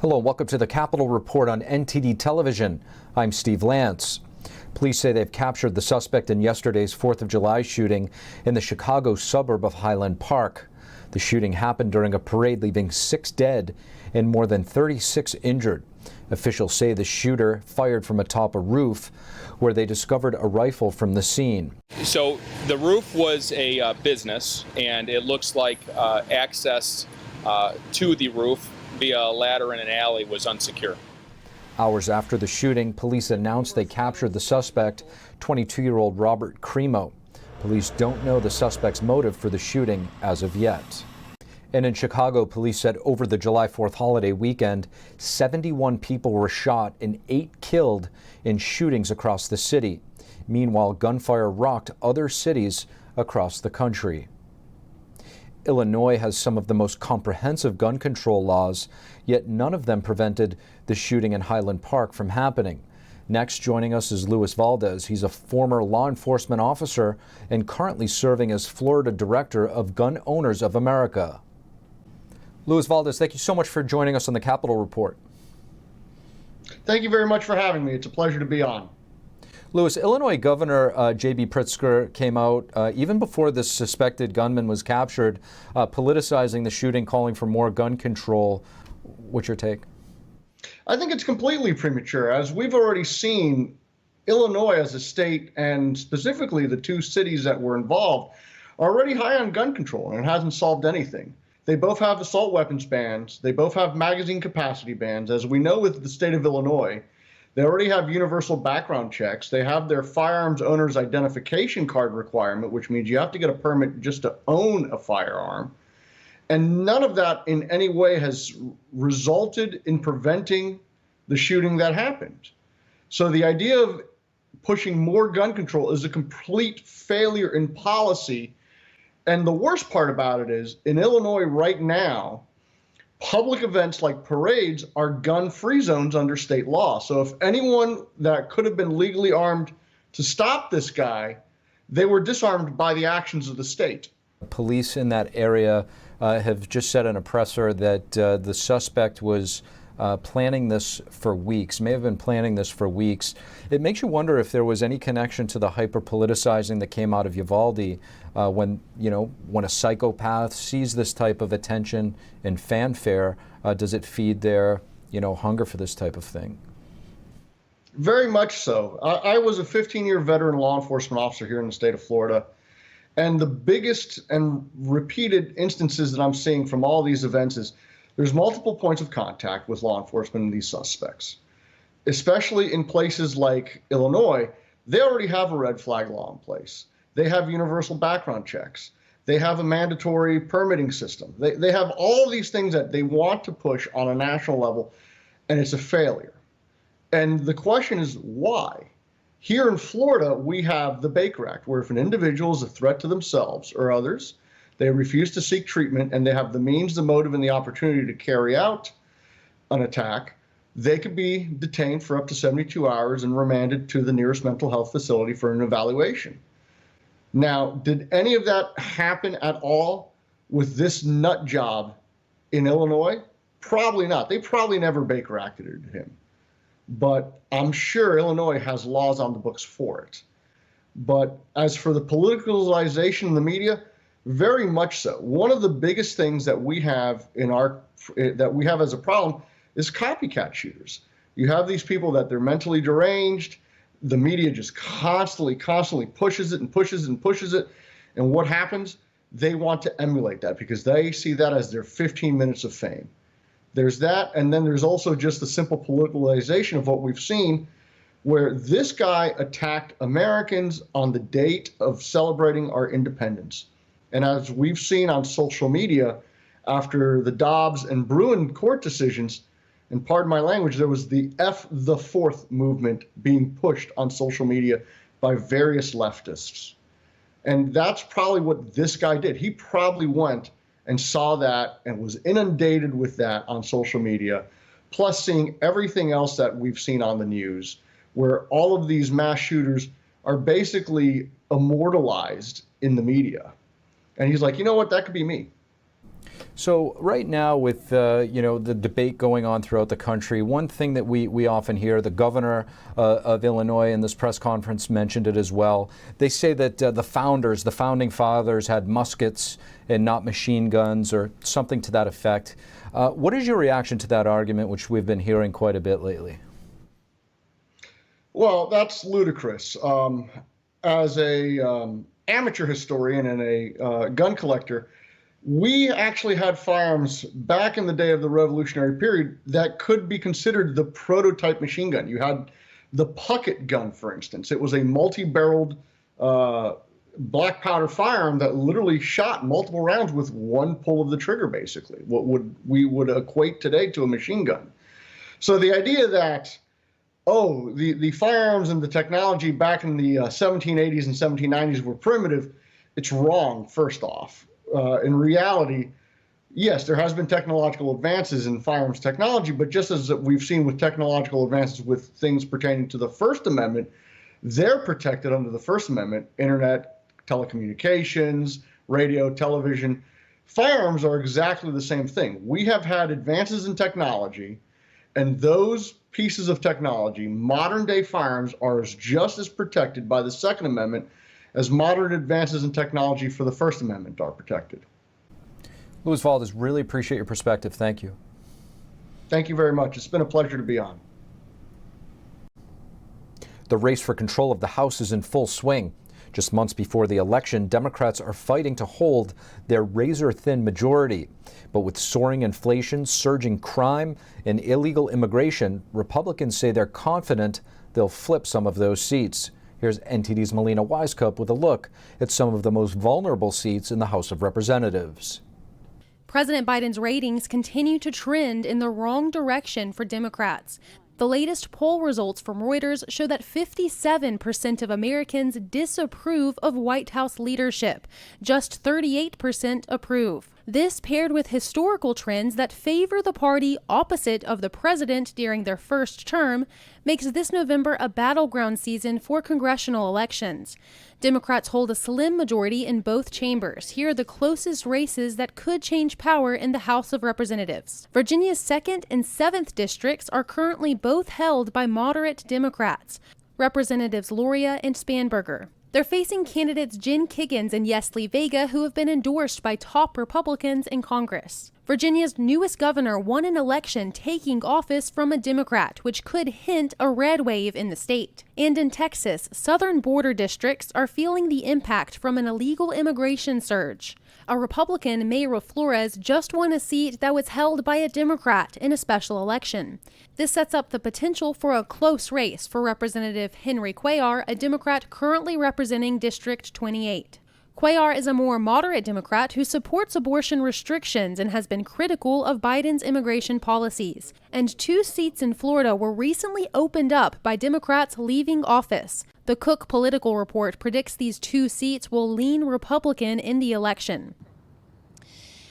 Hello, and welcome to the Capitol Report on NTD television. I'm Steve Lance. Police say they've captured the suspect in yesterday's 4th of July shooting in the Chicago suburb of Highland Park. The shooting happened during a parade, leaving 6 dead and more than 36 injured. Officials say the shooter fired from atop a roof where they discovered a rifle from the scene. So the roof was a business, and it looks like access to the roof via a ladder in an alley was unsecure. Hours after the shooting, police announced they captured the suspect, 22-year-old Robert Cremo. Police don't know the suspect's motive for the shooting as of yet. And in Chicago, police said over the July 4th holiday weekend, 71 people were shot and 8 killed in shootings across the city. Meanwhile, gunfire rocked other cities across the country. Illinois has some of the most comprehensive gun control laws, yet none of them prevented the shooting in Highland Park from happening. Next, joining us is Luis Valdez. He's a former law enforcement officer and currently serving as Florida Director of Gun Owners of America. Luis Valdez, thank you so much for joining us on the Capitol Report. Thank you very much for having me. It's a pleasure to be on. Luis, Illinois Governor J.B. Pritzker came out even before this suspected gunman was captured, politicizing the shooting, calling for more gun control. What's your take? I think it's completely premature. As we've already seen, Illinois as a state, and specifically the 2 cities that were involved, are already high on gun control, and it hasn't solved anything. They both have assault weapons bans. They both have magazine capacity bans. As we know with the state of Illinois, they already have universal background checks. They have their firearms owner's identification card requirement, which means you have to get a permit just to own a firearm. And none of that in any way has resulted in preventing the shooting that happened. So the idea of pushing more gun control is a complete failure in policy. And the worst part about it is, in Illinois right now, public events like parades are gun-free zones under state law. So if anyone that could have been legally armed to stop this guy, they were disarmed by the actions of the state. Police in that area have just said in a presser that the suspect was planning this for weeks, may have been planning this for weeks. It makes you wonder if there was any connection to the hyper-politicizing that came out of Uvalde when a psychopath sees this type of attention and fanfare, does it feed their, hunger for this type of thing? Very much so. I was a 15-year veteran law enforcement officer here in the state of Florida. And the biggest and repeated instances that I'm seeing from all these events is there's multiple points of contact with law enforcement and these suspects, especially in places like Illinois. They already have a red flag law in place. They have universal background checks. They have a mandatory permitting system. They have all these things that they want to push on a national level, and it's a failure. And the question is why? Here in Florida, we have the Baker Act, where if an individual is a threat to themselves or others, they refuse to seek treatment, and they have the means, the motive, and the opportunity to carry out an attack, they could be detained for up to 72 hours and remanded to the nearest mental health facility for an evaluation. Now, did any of that happen at all with this nut job in Illinois? Probably not. They probably never Baker Acted him. But I'm sure Illinois has laws on the books for it. But as for the politicalization in the media, very much so. One of the biggest things that we have as a problem is copycat shooters. You have these people that they're mentally deranged. The media just constantly pushes it and pushes it and pushes it. And what happens? They want to emulate that because they see that as their 15 minutes of fame. There's that, and then there's also just the simple politicalization of what we've seen, where this guy attacked Americans on the date of celebrating our independence. And as we've seen on social media, after the Dobbs and Bruin court decisions, and pardon my language, there was the F the Fourth movement being pushed on social media by various leftists. And that's probably what this guy did. He probably went and saw that and was inundated with that on social media, plus seeing everything else that we've seen on the news, where all of these mass shooters are basically immortalized in the media. And he's like, you know what, that could be me. So right now, with the debate going on throughout the country, one thing that we often hear, the governor of Illinois in this press conference mentioned it as well. They say that the founding fathers had muskets and not machine guns, or something to that effect. What is your reaction to that argument, which we've been hearing quite a bit lately? Well, that's ludicrous. As a amateur historian and a gun collector, we actually had firearms back in the day of the Revolutionary period that could be considered the prototype machine gun. You had the Puckett gun, for instance. It was a multi-barreled black powder firearm that literally shot multiple rounds with one pull of the trigger, basically, what we would equate today to a machine gun. So the idea that, the firearms and the technology back in the 1780s and 1790s were primitive, it's wrong, first off. In reality, yes, there has been technological advances in firearms technology, but just as we've seen with technological advances with things pertaining to the First Amendment, they're protected under the First Amendment: internet, telecommunications, radio, television. Firearms are exactly the same thing. We have had advances in technology, and those pieces of technology, modern day firearms, are just as protected by the Second Amendment as modern advances in technology for the First Amendment are protected. Luis Valdez, really appreciate your perspective. Thank you. Thank you very much. It's been a pleasure to be on. The race for control of the House is in full swing. Just months before the election, Democrats are fighting to hold their razor-thin majority. But with soaring inflation, surging crime, and illegal immigration, Republicans say they're confident they'll flip some of those seats. Here's NTD's Melina Wisecup with a look at some of the most vulnerable seats in the House of Representatives. President Biden's ratings continue to trend in the wrong direction for Democrats. The latest poll results from Reuters show that 57% of Americans disapprove of White House leadership. Just 38% approve. This, paired with historical trends that favor the party opposite of the president during their first term, makes this November a battleground season for congressional elections. Democrats hold a slim majority in both chambers. Here are the closest races that could change power in the House of Representatives. Virginia's 2nd and 7th districts are currently both held by moderate Democrats, Representatives Loria and Spanberger. They're facing candidates Jen Kiggans and Yesli Vega, who have been endorsed by top Republicans in Congress. Virginia's newest governor won an election taking office from a Democrat, which could hint a red wave in the state. And in Texas, southern border districts are feeling the impact from an illegal immigration surge. A Republican, Mayor Flores, just won a seat that was held by a Democrat in a special election. This sets up the potential for a close race for Representative Henry Cuellar, a Democrat currently representing District 28. Cuellar is a more moderate Democrat who supports abortion restrictions and has been critical of Biden's immigration policies. And 2 seats in Florida were recently opened up by Democrats leaving office. The Cook Political Report predicts these 2 seats will lean Republican in the election.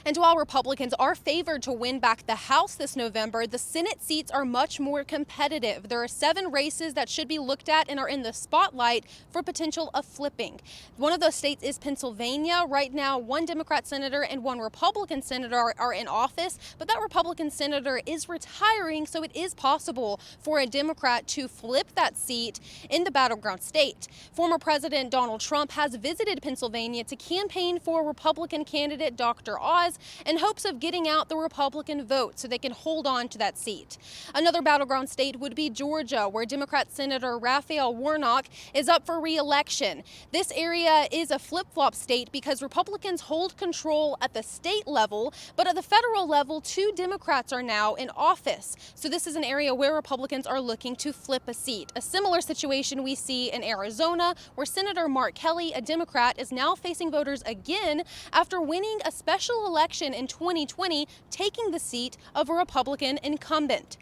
And while Republicans are favored to win back the House this November, the Senate seats are much more competitive. There are 7 races that should be looked at and are in the spotlight for potential of flipping. One of those states is Pennsylvania. Right now, 1 Democrat senator and 1 Republican senator are in office, but that Republican senator is retiring, so it is possible for a Democrat to flip that seat in the battleground state. Former President Donald Trump has visited Pennsylvania to campaign for Republican candidate Dr. Oz in hopes of getting out the Republican vote so they can hold on to that seat. Another battleground state would be Georgia, where Democrat Senator Raphael Warnock is up for re-election. This area is a flip-flop state because Republicans hold control at the state level, but at the federal level, 2 Democrats are now in office. So this is an area where Republicans are looking to flip a seat. A similar situation we see in Arizona, where Senator Mark Kelly, a Democrat, is now facing voters again after winning a special election in 2020, taking the seat of a Republican incumbent.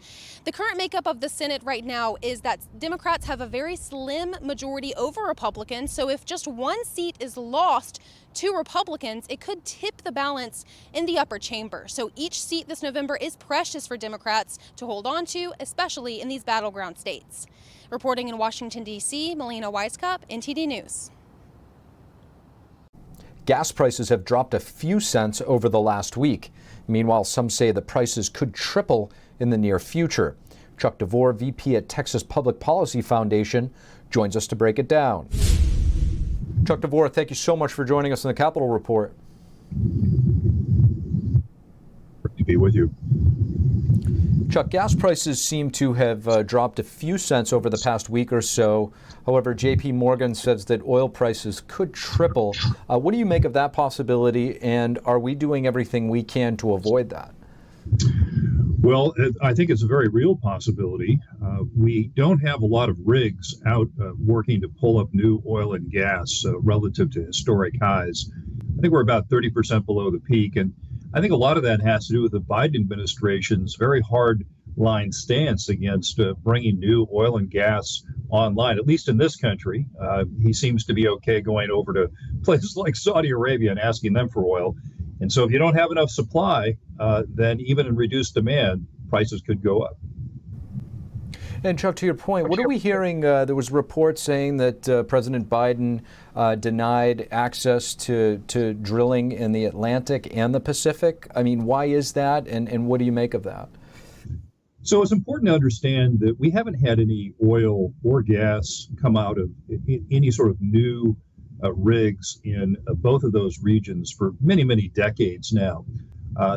The current makeup of the Senate right now is that Democrats have a very slim majority over Republicans, so if just 1 seat is lost to Republicans, it could tip the balance in the upper chamber. So each seat this November is precious for Democrats to hold on to, especially in these battleground states. Reporting in Washington, D.C., Melina Wisecup, NTD News. Gas prices have dropped a few cents over the last week. Meanwhile, some say the prices could triple in the near future. Chuck DeVore, VP at Texas Public Policy Foundation, joins us to break it down. Chuck DeVore, thank you so much for joining us in the Capitol Report. Great to be with you. Chuck, gas prices seem to have dropped a few cents over the past week or so. However, J.P. Morgan says that oil prices could triple. What do you make of that possibility, and are we doing everything we can to avoid that? Well, I think it's a very real possibility. We don't have a lot of rigs out working to pull up new oil and gas relative to historic highs. I think we're about 30% below the peak, and I think a lot of that has to do with the Biden administration's very hard line stance against bringing new oil and gas online, at least in this country. He seems to be okay going over to places like Saudi Arabia and asking them for oil. And so if you don't have enough supply, then even in reduced demand, prices could go up. And Chuck, to your point, what are we hearing? There was reports saying that President Biden denied access to drilling in the Atlantic and the Pacific. I mean, why is that, and what do you make of that? So it's important to understand that we haven't had any oil or gas come out of any sort of new rigs in both of those regions for many, many decades now.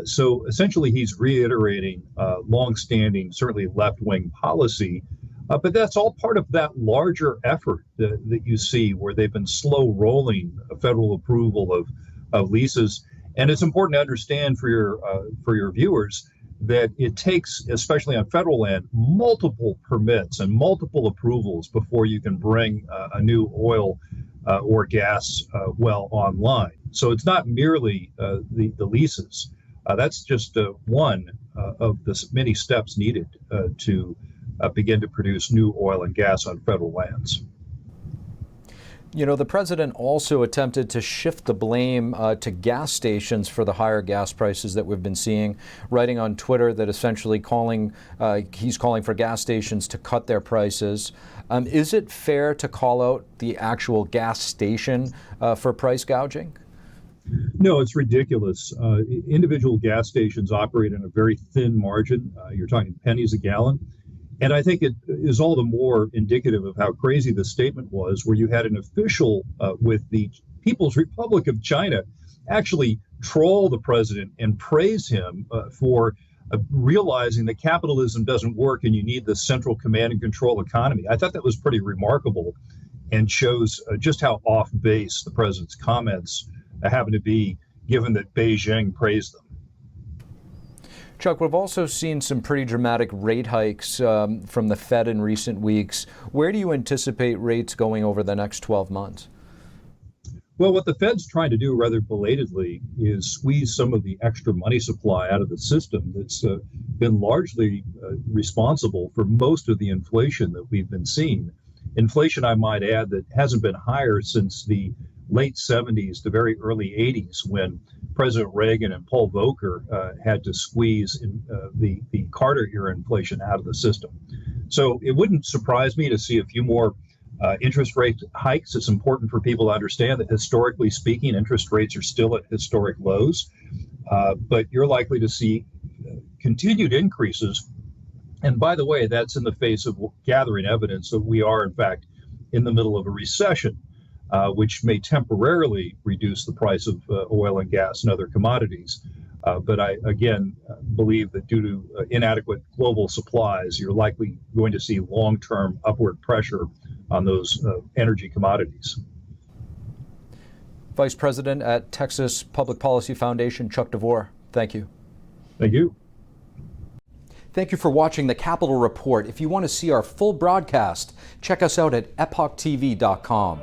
So essentially, he's reiterating longstanding, certainly left-wing policy, but that's all part of that larger effort that you see where they've been slow rolling federal approval of leases. And it's important to understand for your viewers that it takes, especially on federal land, multiple permits and multiple approvals before you can bring a new oil or gas well online. So it's not merely the leases. That's just one of the many steps needed to begin to produce new oil and gas on federal lands. You know, the president also attempted to shift the blame to gas stations for the higher gas prices that we've been seeing, writing on Twitter that essentially he's calling for gas stations to cut their prices. Is it fair to call out the actual gas station for price gouging? No, it's ridiculous. Individual gas stations operate in a very thin margin. You're talking pennies a gallon. And I think it is all the more indicative of how crazy the statement was, where you had an official with the People's Republic of China actually troll the president and praise him for realizing that capitalism doesn't work and you need the central command and control economy. I thought that was pretty remarkable and shows just how off base the president's comments happen to be, given that Beijing praised them. Chuck, we've also seen some pretty dramatic rate hikes from the Fed in recent weeks. Where do you anticipate rates going over the next 12 months? Well, what the Fed's trying to do rather belatedly is squeeze some of the extra money supply out of the system that's been largely responsible for most of the inflation that we've been seeing. Inflation, I might add, that hasn't been higher since the late 70s to very early 80s, when President Reagan and Paul Volcker had to squeeze the Carter era inflation out of the system. So it wouldn't surprise me to see a few more interest rate hikes. It's important for people to understand that historically speaking, interest rates are still at historic lows, but you're likely to see continued increases. And by the way, that's in the face of gathering evidence that we are, in fact, in the middle of a recession, which may temporarily reduce the price of oil and gas and other commodities. But I, again, believe that due to inadequate global supplies, you're likely going to see long-term upward pressure on those energy commodities. Vice President at Texas Public Policy Foundation, Chuck DeVore, thank you. Thank you. Thank you for watching the Capitol Report. If you want to see our full broadcast, check us out at epochtv.com.